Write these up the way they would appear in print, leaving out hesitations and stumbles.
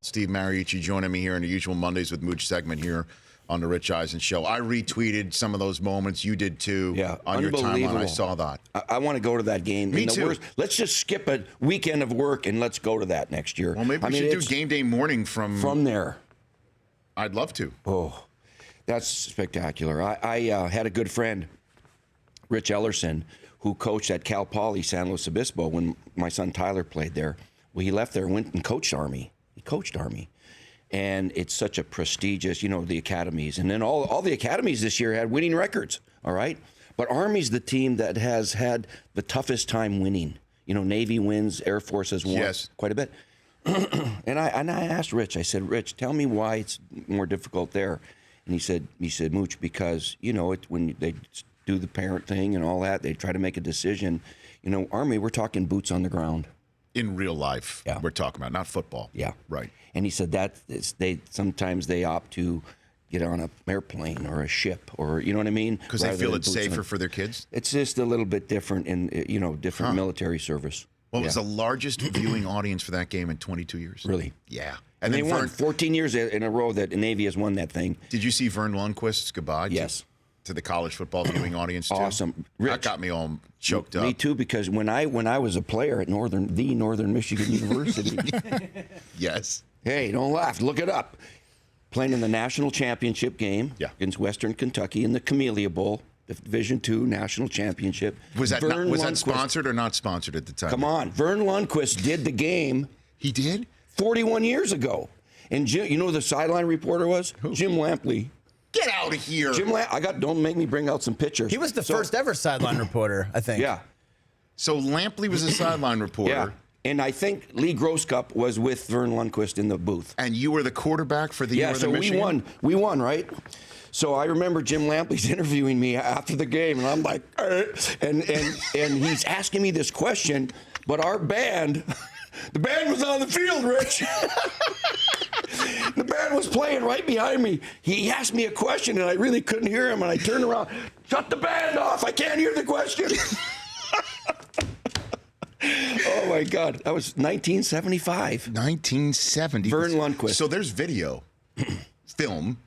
Steve Mariucci joining me here in the usual Mondays with Mooch segment here on the Rich Eisen Show. I retweeted some of those moments. You did too. Yeah, on your timeline. I saw that. I want to go to that game. Me too. Let's just skip a weekend of work and let's go to that next year. Well, maybe we should do game day morning from there. I'd love to. Oh, that's spectacular. I had a good friend, Rich Ellerson, who coached at Cal Poly San Luis Obispo when my son Tyler played there. Well, he left there and went and coached Army. He coached Army. And it's such a prestigious, the academies. And then all the academies this year had winning records, all right? But Army's the team that has had the toughest time winning. Navy wins, Air Force has won quite a bit. And I asked Rich, I said, Rich, tell me why it's more difficult there. And he said, Mooch, because, when they do the parent thing and all that, they try to make a decision. Army, we're talking boots on the ground. In real life, we're talking about, not football. Yeah. Right. And he said that sometimes they opt to get on an airplane or a ship, or you know what I mean? Because they feel it's safer for their kids? It's just a little bit different in, different military service. What was the largest viewing audience for that game in 22 years? Really? Yeah. And they won 14 years in a row that the Navy has won that thing. Did you see Vern Lundquist's goodbye? Yes. To the college football viewing audience too? Awesome. Rich, that got me all choked up. Me too, because when I was a player at Northern Michigan University. Yes. Hey, don't laugh. Look it up. Playing in the national championship game against Western Kentucky in the Camellia Bowl, the Division II national championship. Was that sponsored or not sponsored at the time? Come on. Vern Lundquist did the game. He did? 41 years ago. And Jim, who the sideline reporter was? Who? Jim Lampley. Get out of here. Don't make me bring out some pictures. He was the first ever sideline reporter, I think. Yeah. So Lampley was a sideline reporter. Yeah. And I think Lee Groscup was with Vern Lundquist in the booth. And you were the quarterback for the Northern Michigan? We won, right? So I remember Jim Lampley's interviewing me after the game, and I'm like, and he's asking me this question, but our band, the band was on the field, Rich. The band was playing right behind me. He asked me a question, and I really couldn't hear him, and I turned around, shut the band off, I can't hear the question. Oh, my God. That was 1975. 1970. Vern Lundquist. So there's film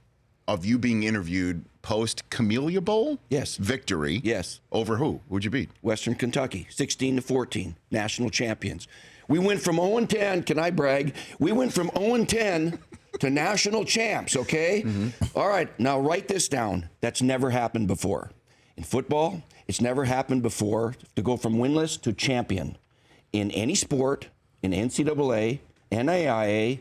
of you being interviewed post-Camellia Bowl? Yes. Victory? Yes. Over who? Who'd you beat? Western Kentucky, 16-14, national champions. We went from 0-10, can I brag? We went from 0-10 to national champs, okay? Mm-hmm. All right, now write this down. That's never happened before. In football, it's never happened before to go from winless to champion. In any sport, in NCAA, NAIA,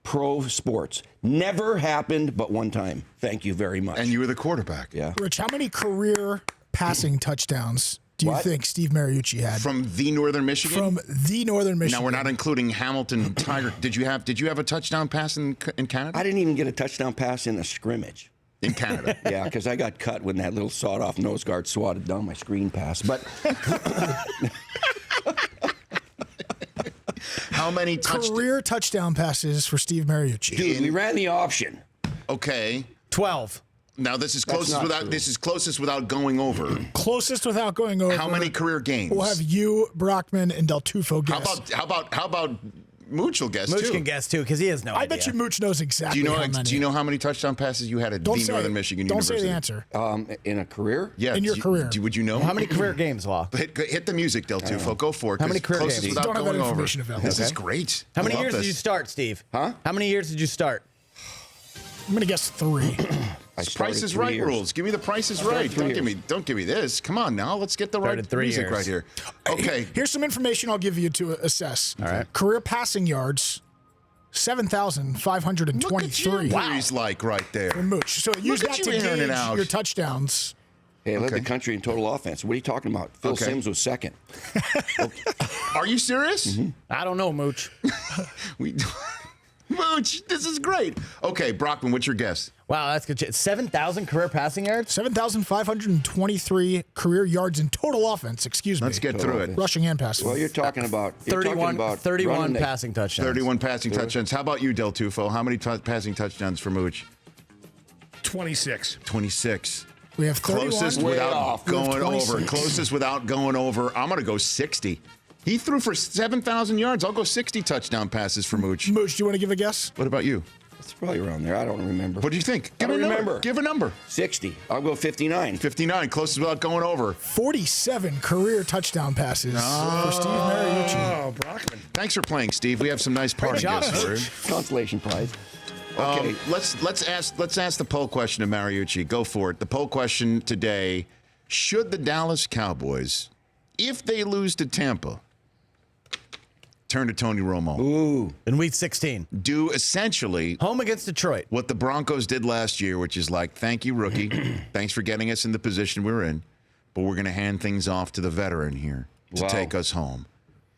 pro sports. Never happened but one time. Thank you very much. And you were the quarterback. Yeah. Rich, how many career passing touchdowns do you think Steve Mariucci had? From the Northern Michigan? From the Northern Michigan. Now, we're not including Hamilton Tiger. Did you have a touchdown pass in Canada? I didn't even get a touchdown pass in a scrimmage. In Canada? Yeah, because I got cut when that little sawed-off nose guard swatted down my screen pass. But how many career touchdown passes for Steve Mariucci? Dude, we ran the option. Okay. 12. Now this is closest without going over. Closest without going over. How many career games? We'll have you, Brockman, and Del Tufo guess. How about Mooch will guess too? Mooch can guess too because he has no idea. I bet you Mooch knows exactly how many. Do you know how many touchdown passes you had at Northern Michigan University? Don't say the answer. In a career? Yeah. In your career. Would you know? How many career games, Law? Hit the music, Del Tufo. Go for it. How many career games? Without Don't have going that over. information available. This is great. How many years did you start, Steve? Huh? How many years did you start? I'm going to guess 3. Price is Right rules. Give me the Price is Right. Don't give me this. Come on now. Let's get the right music right here. Okay. Here's some information I'll give you to assess. All right. Career passing yards, 7,523. Look at you. He's like right there. For Mooch. So use that to gauge your touchdowns. Hey, I led the country in total offense. What are you talking about? Phil Simms was second. Are you serious? Mm-hmm. I don't know, Mooch. Mooch, this is great. Okay, Brockman, what's your guess? Wow, that's good. 7,000 career passing yards? 7,523 career yards in total offense, excuse me. Let's get through it. Rushing and passing. Well, you're talking about 31 passing touchdowns. 31 passing touchdowns. How about you, Del Tufo? How many passing touchdowns for Mooch? 26. 26. We have 31. Closest without going over. Closest without going over. I'm going to go 60. He threw for 7,000 yards. I'll go 60 touchdown passes for Mooch. Mooch, do you want to give a guess? What about you? It's probably around there. I don't remember. What do you think? I don't remember. Give a number. 60. I'll go 59. 59, closest without going over. 47 career touchdown passes for Steve Mariucci. Oh, Brockman. Thanks for playing, Steve. We have some nice party gifts for you. Consolation prize. Okay. Let's ask the poll question to Mariucci. Go for it. The poll question today: should the Dallas Cowboys, if they lose to Tampa, turn to Tony Romo? Ooh. In week 16. Do essentially Home against Detroit. what the Broncos did last year, which is like, thank you, rookie. Thanks for getting us in the position we're in, but we're going to hand things off to the veteran here to take us home.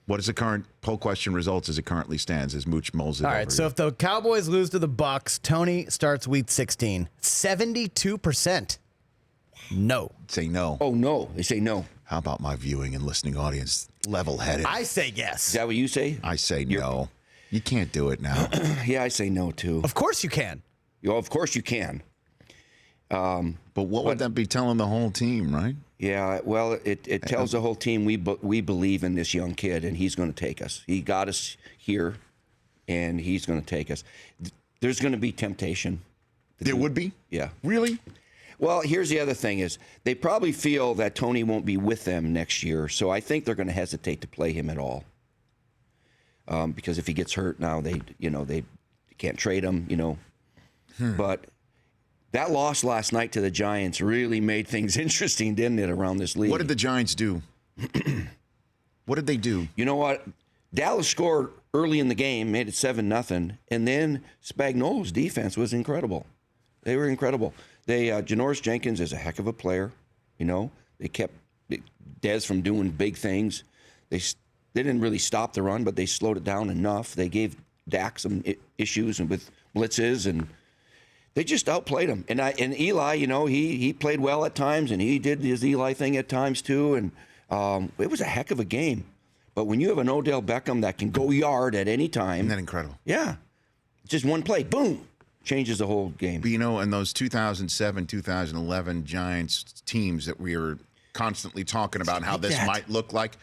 What is the current poll question results as it currently stands as Mooch mulls it All over right, so here? if the Cowboys lose to the Bucks, Tony starts week 16. 72%. No. Say no. Oh, no. They say no. How about my viewing and listening audience? Level-headed. I say yes. Is that what you say? I say no. You can't do it now. Yeah, I say no, too. Of course you can. Of course you can. But what would that be telling the whole team, right? Yeah, well, it tells the whole team we believe in this young kid, and he's going to take us. He got us here, and he's going to take us. There's going to be temptation. There would be? Yeah. Really? Well, here's the other thing is they probably feel that Tony won't be with them next year, so I think they're going to hesitate to play him at all. Because if he gets hurt now, they can't trade him, But that loss last night to the Giants really made things interesting, didn't it, around this league? What did the Giants do? What did they do? You know what? Dallas scored early in the game, made it 7-0, and then Spagnuolo's defense was incredible. They were incredible. Janoris Jenkins is a heck of a player. They kept Dez from doing big things. They didn't really stop the run, but they slowed it down enough. They gave Dak some issues and with blitzes, and they just outplayed him. And Eli, he played well at times, and he did his Eli thing at times too. And it was a heck of a game. But when you have an Odell Beckham that can go yard at any time, Isn't that incredible? yeah, just one play, boom, changes the whole game. But in those 2007, 2011 Giants teams that we were constantly talking about how this might look like,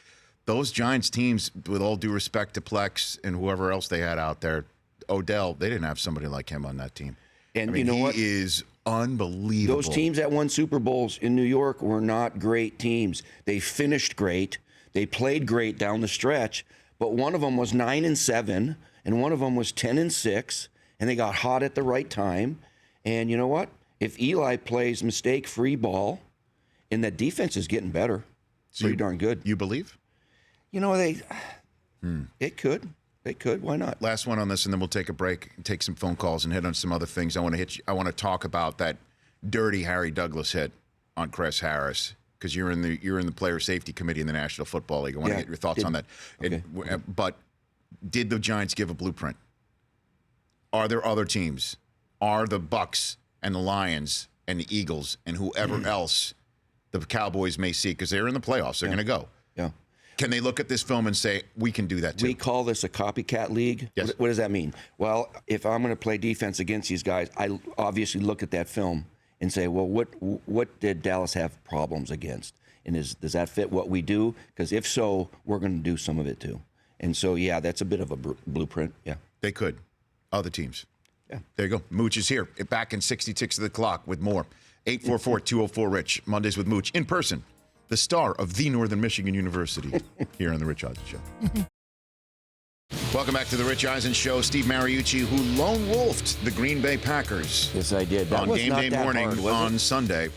those Giants teams, with all due respect to Plex and whoever else they had out there, Odell, they didn't have somebody like him on that team. And you know what? He is unbelievable. Those teams that won Super Bowls in New York were not great teams. They finished great. They played great down the stretch, but one of them was 9-7, and one of them was 10-6, and they got hot at the right time. And you know what? If Eli plays mistake-free ball, and that defense is getting better, pretty darn good. You believe? It could. They could. Why not? Last one on this, and then we'll take a break and take some phone calls and hit on some other things. I want to talk about that dirty Harry Douglas hit on Chris Harris, because you're in the player safety committee in the National Football League. I want to get your thoughts on that. Okay. But did the Giants give a blueprint? Are there other teams? Are the Bucks and the Lions and the Eagles and whoever else the Cowboys may see, because they're in the playoffs, they're going to go. Yeah. Can they look at this film and say, we can do that too? We call this a copycat league. Yes. What does that mean? Well, if I'm going to play defense against these guys, I obviously look at that film and say, well, what did Dallas have problems against? And does that fit what we do? Because if so, we're going to do some of it too. And so, yeah, that's a bit of a blueprint. Yeah. They could. Other teams. Yeah. There you go. Mooch is here. Back in 66 of the clock with more. 844-204-RICH. Mondays with Mooch. In person. The star of the Northern Michigan University here on The Rich Eisen Show. Welcome back to The Rich Eisen Show. Steve Mariucci, who lone wolfed the Green Bay Packers. Yes, I did. That on was game not day that morning hard, was on it? Sunday.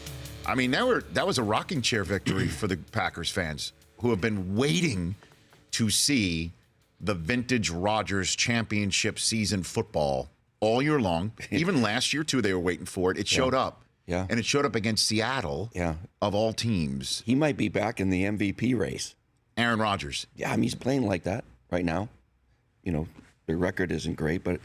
I mean, that was a rocking chair victory for the Packers fans who have been waiting to see the vintage Rodgers championship season football all year long. Even last year, too, they were waiting for it. It showed up. Yeah. And it showed up against Seattle, of all teams. He might be back in the MVP race. Aaron Rodgers. Yeah, I mean, he's playing like that right now. The record isn't great, but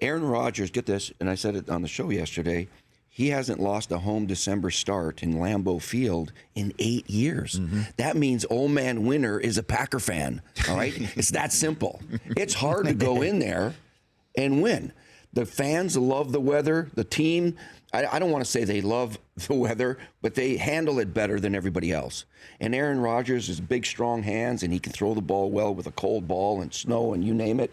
Aaron Rodgers, get this, and I said it on the show yesterday, he hasn't lost a home December start in Lambeau Field in 8 years. Mm-hmm. That means old man Winter is a Packer fan, all right? It's that simple. It's hard to go in there and win. The fans love the weather. The team, I don't want to say they love the weather, but they handle it better than everybody else. And Aaron Rodgers has big, strong hands, and he can throw the ball well with a cold ball and snow and you name it.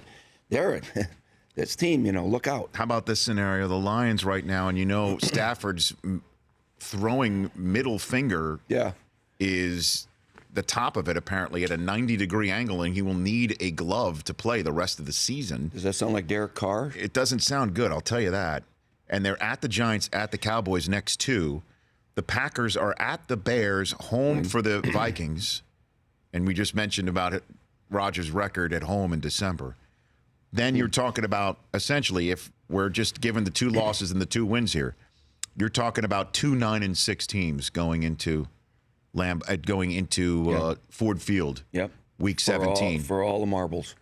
This team, look out. How about this scenario? The Lions right now, and Stafford's throwing middle finger is the top of it apparently at a 90-degree angle, and he will need a glove to play the rest of the season. Does that sound like Derek Carr? It doesn't sound good, I'll tell you that. And they're at the Giants, at the Cowboys next two. The Packers are at the Bears, home for the Vikings. And we just mentioned about it, Rodgers' record at home in December. Then you're talking about, essentially, if we're just given the 2 losses and the 2 wins here, you're talking about 2 9-6 teams going into Ford Field. Yep. Week 17 for all the marbles.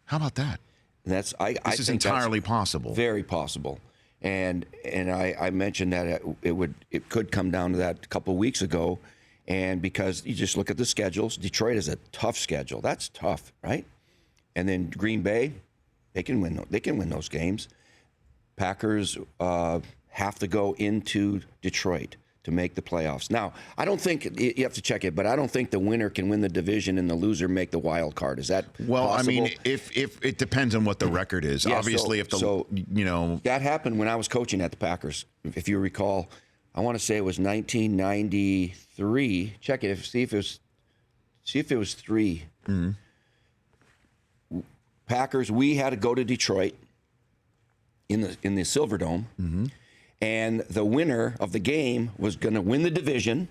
How about that? This is entirely possible. Very possible. And I mentioned that it could come down to that a couple of weeks ago, and because you just look at the schedules, Detroit is a tough schedule. That's tough, right? And then Green Bay, they can win. They can win those games. Packers have to go into Detroit to make the playoffs. Now, I don't think you have to check it, but I don't think the winner can win the division and the loser make the wild card. Is that possible? I mean, if it depends on what the record is. Yeah, obviously, that happened when I was coaching at the Packers. If you recall, I want to say it was 1993. Check it. See if it was 3. Mm-hmm. Packers. We had to go to Detroit in the Silverdome. Mm-hmm. And the winner of the game was going to win the division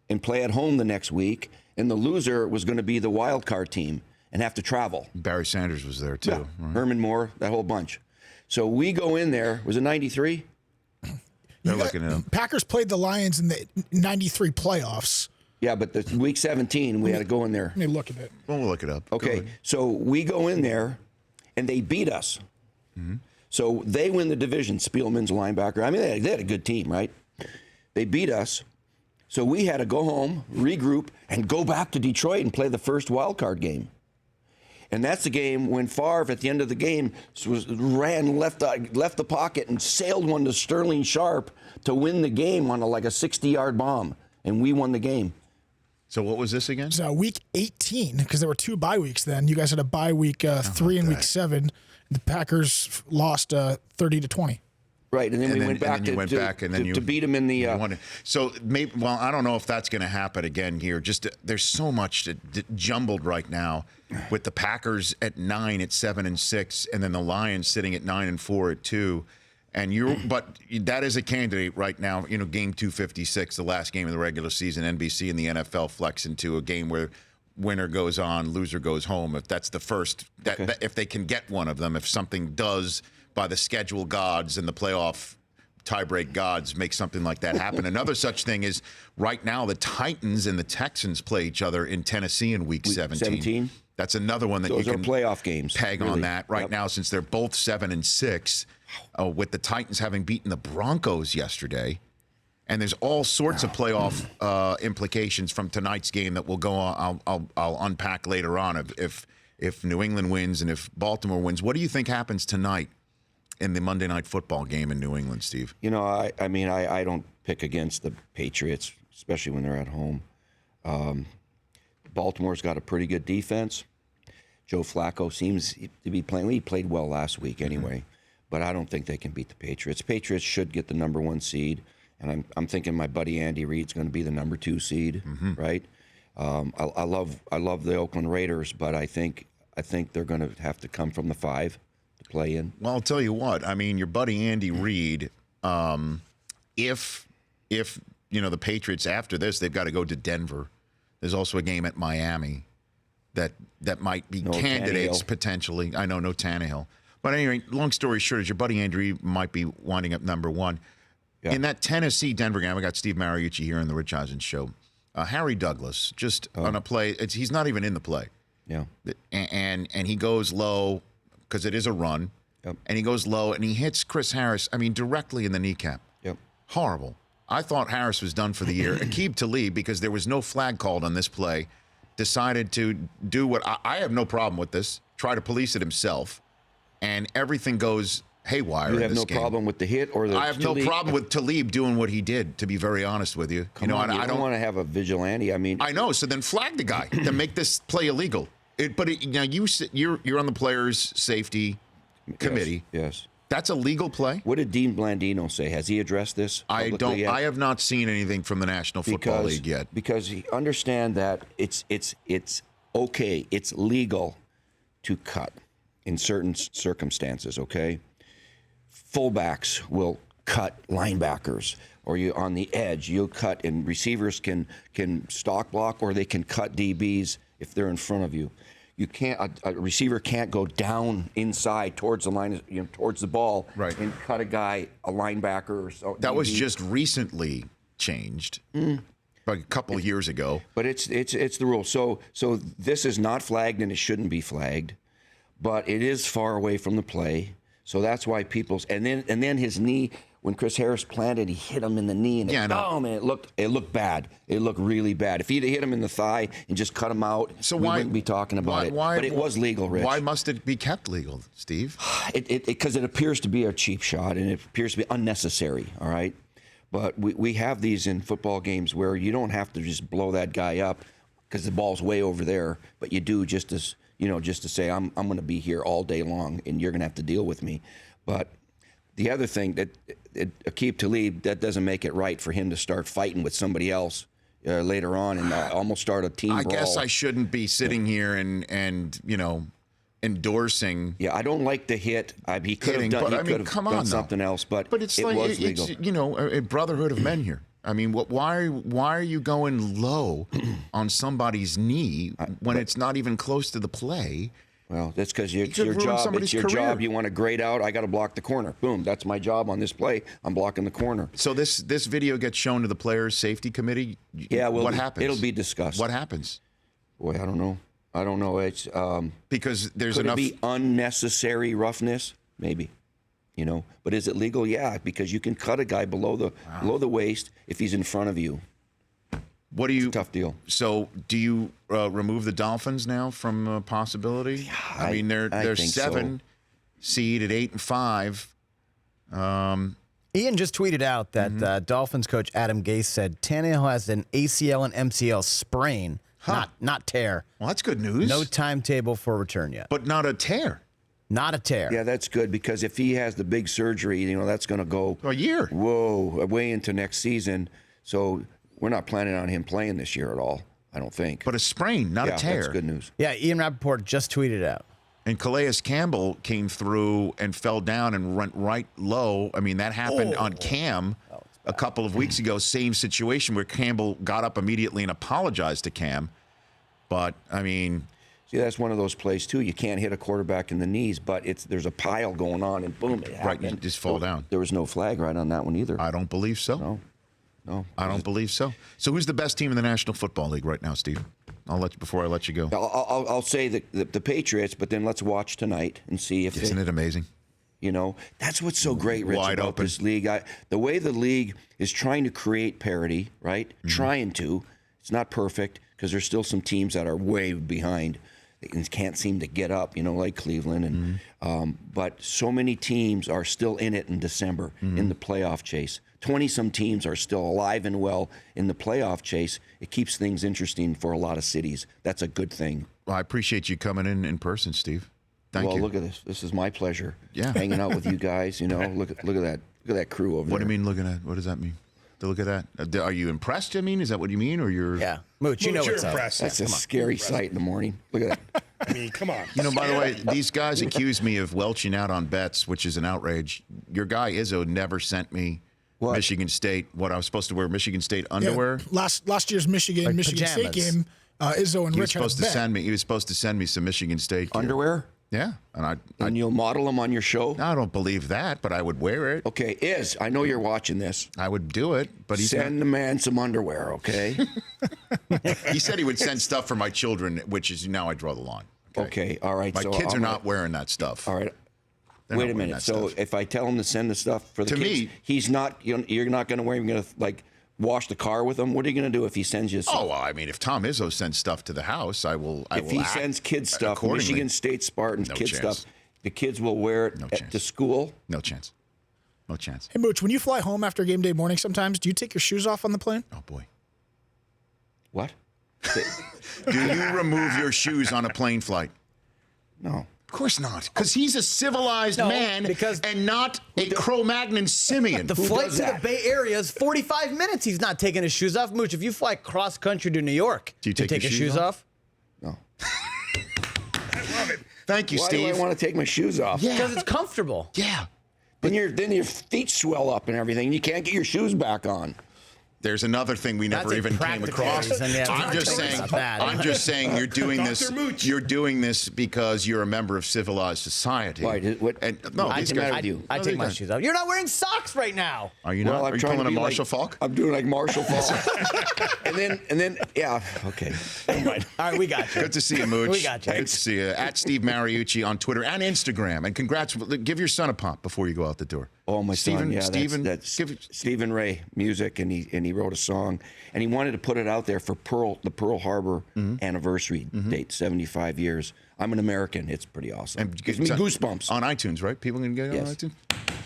and play at home the next week. And the loser was going to be the wild card team and have to travel. Barry Sanders was there, too. Yeah. Right? Herman Moore, that whole bunch. So we go in there. Was it 93? They're looking at them. Packers played the Lions in the 93 playoffs. Yeah, but the week 17, we had to go in there. Let me look at it. We'll look it up. Okay, so we go in there, and they beat us. Mm-hmm. So they win the division. Spielman's a linebacker. I mean, they had a good team, right? They beat us. So we had to go home, regroup, and go back to Detroit and play the first wild card game. And that's the game when Favre, at the end of the game, left the pocket and sailed one to Sterling Sharp to win the game on a 60-yard bomb. And we won the game. So what was this again? So week 18, because there were 2 bye weeks then. You guys had a bye week 3 and week 7. The Packers lost 30-20. Right, and then we went back to beat them in the. So maybe, I don't know if that's going to happen again here. There's so much jumbled right now, with the Packers at 9 at 7-6, and then the Lions sitting at 9-4 at 2. But that is a candidate right now. Game 256, the last game of the regular season. NBC and the NFL flex into a game where winner goes on, loser goes home. If that's the first, if they can get one of them, if something does by the schedule gods and the playoff tiebreak gods make something like that happen. Another such thing is right now the Titans and the Texans play each other in Tennessee in week 17. That's another one that those you can playoff games. Peg on that right now, since they're both 7-6, with the Titans having beaten the Broncos yesterday. And there's all sorts of playoff implications from tonight's game that we'll go on. I'll unpack later on. If New England wins and if Baltimore wins, what do you think happens tonight in the Monday Night Football game in New England, Steve? I don't pick against the Patriots, especially when they're at home. Baltimore's got a pretty good defense. Joe Flacco seems to be playing. He played well last week anyway, but I don't think they can beat the Patriots. Patriots should get the number 1 seed. And I'm thinking my buddy Andy Reid's going to be the number 2 seed, right? I love the Oakland Raiders, but I think they're going to have to come from the 5 to play in. Well, I'll tell you what. I mean, your buddy Andy Reid. If the Patriots after this, they've got to go to Denver. There's also a game at Miami that might be candidates potentially. I know, no Tannehill. But anyway, long story short, is your buddy Andy Reid might be winding up number 1. Yeah. In that Tennessee-Denver game, we got Steve Mariucci here on the Rich Eisen Show. Harry Douglas, on a play, he's not even in the play. Yeah. And he goes low, because it is a run, and he goes low, and he hits Chris Harris, directly in the kneecap. Yep. Horrible. I thought Harris was done for the year. Aqib Talib, because there was no flag called on this play, decided to do what I have no problem with this, try to police it himself, and everything goes haywire. You in have this no game. problem with the hit or the. I have no Talib? problem with Talib doing what he did. To be very honest with you, Come on, I don't want to have a vigilante. I mean, I know. So then flag the guy. Then make this play illegal. Now you're on the players' safety committee. Yes. That's a legal play. What did Dean Blandino say? Has he addressed this? I don't. Yet? I have not seen anything from the National Football League yet. Because he understand that it's okay. It's legal to cut in certain circumstances. Okay. Fullbacks will cut linebackers, or you on the edge. You'll cut, and receivers can stock block, or they can cut DBs if they're in front of you. You can't. A receiver can't go down inside towards the line, towards the ball, right, and cut a guy, a linebacker, or so. That DB. was just recently changed, like a couple of years ago. But it's the rule. So this is not flagged, and it shouldn't be flagged, but it is far away from the play. So that's why and then his knee, when Chris Harris planted, he hit him in the knee, and it looked bad. It looked really bad. If he'd hit him in the thigh and just cut him out, we wouldn't be talking about it. But it was legal, Rich. Why must it be kept legal, Steve? Because it appears to be a cheap shot, and it appears to be unnecessary. All right, but we have these in football games where you don't have to just blow that guy up because the ball's way over there, but you do just to say I'm going to be here all day long, and you're going to have to deal with me. But the other thing that Aqib Talib, that doesn't make it right for him to start fighting with somebody else later on and almost start a team brawl. I guess I shouldn't be sitting here and endorsing. Yeah, I don't like the hit. He could have done something else, but it's it like was legal. It's a brotherhood of men here. I mean, why are you going low on somebody's knee when it's not even close to the play? Well, that's because it's your job. It's your job. You want to grade out. I got to block the corner. Boom. That's my job on this play. I'm blocking the corner. So this video gets shown to the players' safety committee. Yeah. Well, what happens? It'll be discussed. What happens? Boy, I don't know. It's because there's could enough. It be unnecessary roughness? Maybe. But is it legal? Yeah, because you can cut a guy below the waist if he's in front of you. It's a tough deal. So do you remove the Dolphins now from possibility? Yeah, I mean, they're 7 seed at 8 and 5. Ian just tweeted out that Dolphins coach Adam Gase said Tannehill has an ACL and MCL sprain, not tear. Well, that's good news. No timetable for return yet. But not a tear. Not a tear. Yeah, that's good because if he has the big surgery, that's going to go a year. Whoa, way into next season. So we're not planning on him playing this year at all, I don't think. But a sprain, not a tear. That's good news. Yeah, Ian Rappaport just tweeted out. And Calais Campbell came through and fell down and went right low. I mean, that happened on Cam a couple of weeks ago. Same situation where Campbell got up immediately and apologized to Cam. But, I mean... See, that's one of those plays, too. You can't hit a quarterback in the knees, but there's a pile going on, and boom, it happened. Right, you just fall down. There was no flag right on that one either. I don't believe so. No. I don't believe so. So who's the best team in the National Football League right now, Steve? Before I let you go. I'll say the Patriots, but then let's watch tonight and see if Isn't it amazing? That's what's so great, Rich, Wide about open. this league. The way the league is trying to create parity, right? Mm-hmm. Trying to. It's not perfect because there's still some teams that are way behind and can't seem to get up, like Cleveland. And but so many teams are still in it in December in the playoff chase. 20-some teams are still alive and well in the playoff chase. It keeps things interesting for a lot of cities. That's a good thing. Well, I appreciate you coming in person, Steve. Thank you. Well, look at this. This is my pleasure. Yeah. Hanging out with you guys. Look at that. Look at that crew over there. What do you mean looking at? What does that mean? To look at that? Are you impressed, I mean? Is that what you mean? Or you're... Yeah. Mooch, you know you're what's up. impressed. That's a scary sight in the morning. Look at that. I mean, come on. By the way, these guys accuse me of welching out on bets, which is an outrage. Your guy Izzo never sent me Michigan State. What I was supposed to wear Michigan State underwear. Yeah, last year's Michigan State game, Izzo and Rich had a bet. He was supposed to send me some Michigan State gear. Underwear? Yeah, and you'll model them on your show? I don't believe that, but I would wear it. Okay, I know you're watching this. I would do it, but send the man some underwear, okay? He said he would send stuff for my children, which is now I draw the line. Okay, all right. My kids are not wearing that stuff. All right. They're Wait a minute. So if I tell him to send the stuff for the kids, he's not. You're not going to wear him. You're going to wash the car with him. What are you going to do if he sends you? Oh, well, I mean, if Tom Izzo sends stuff to the house, I will. If he sends kids stuff, Michigan State Spartans kids stuff, The kids will wear it to school. No chance. No chance. Hey, Mooch, when you fly home after game day morning sometimes, do you take your shoes off on the plane? Oh, boy. What? Do you remove your shoes on a plane flight? No. Of course not, because he's a civilized man and not a Cro-Magnon simian. The flight to the Bay Area is 45 minutes. He's not taking his shoes off. Mooch, if you fly cross country to New York, do you take your shoes off? No. I love it. Thank you, Why Steve. do I want to take my shoes off? Yeah. Because it's comfortable. Yeah. Then your feet swell up and everything. You can't get your shoes back on. There's another thing we never even came across. I'm just saying you're doing this. Mooch. You're doing this because you're a member of civilized society. Why? These guys. I take my shoes off. You're not wearing socks right now. Are you not? Well, Are you pulling a Marshall Falk? I'm doing like Marshall Falk. and then, yeah, okay. All right, we got you. Good to see you, Mooch. We got you. Good to see you. At Steve Mariucci on Twitter and Instagram. And congrats. Give your son a pump before you go out the door. Oh, my son, yeah, Stephen, that's Stephen Ray music, and he wrote a song, and he wanted to put it out there for the Pearl Harbor anniversary date, 75 years. I'm an American. It's pretty awesome. And gives me goosebumps. On iTunes, right? People can get it on iTunes?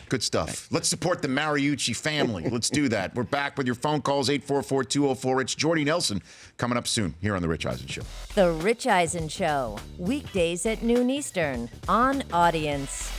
Good stuff. Let's support the Mariucci family. Let's do that. We're back with your phone calls, 844-204-RICH. Jordy Nelson coming up soon here on The Rich Eisen Show. The Rich Eisen Show, weekdays at noon Eastern on Audience.